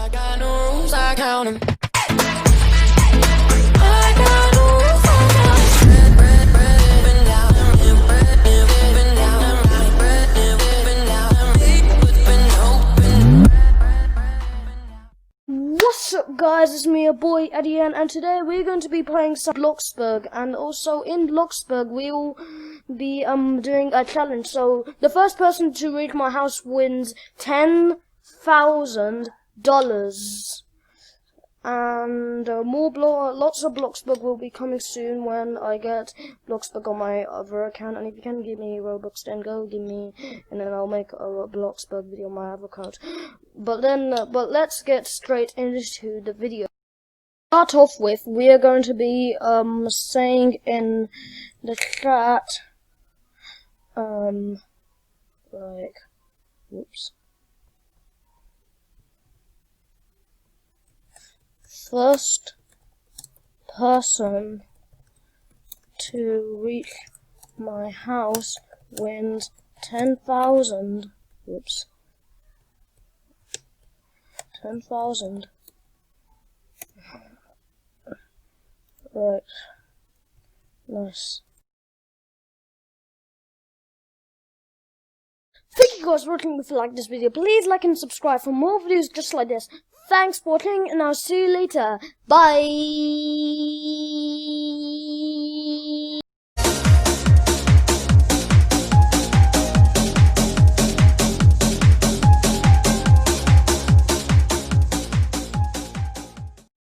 I got no rules, I count 'em. What's up guys, it's me, your boy Eddie, and today we're going to be playing some Bloxburg, and also in Bloxburg we'll be doing a challenge. So the first person to reach my house wins $10,000, and lots of Bloxburg will be coming soon when I get Bloxburg on my other account. And if you can give me Robux, then go give me, and then I'll make a Bloxburg video on my other account. But let's get straight into the video. Start off with, we are going to be saying in the chat whoops. First person to reach my house wins 10,000. Whoops. 10,000. Right. Nice. Thank you guys for watching. If you like this video, please like and subscribe for more videos just like this. Thanks for watching, and I'll see you later. Bye.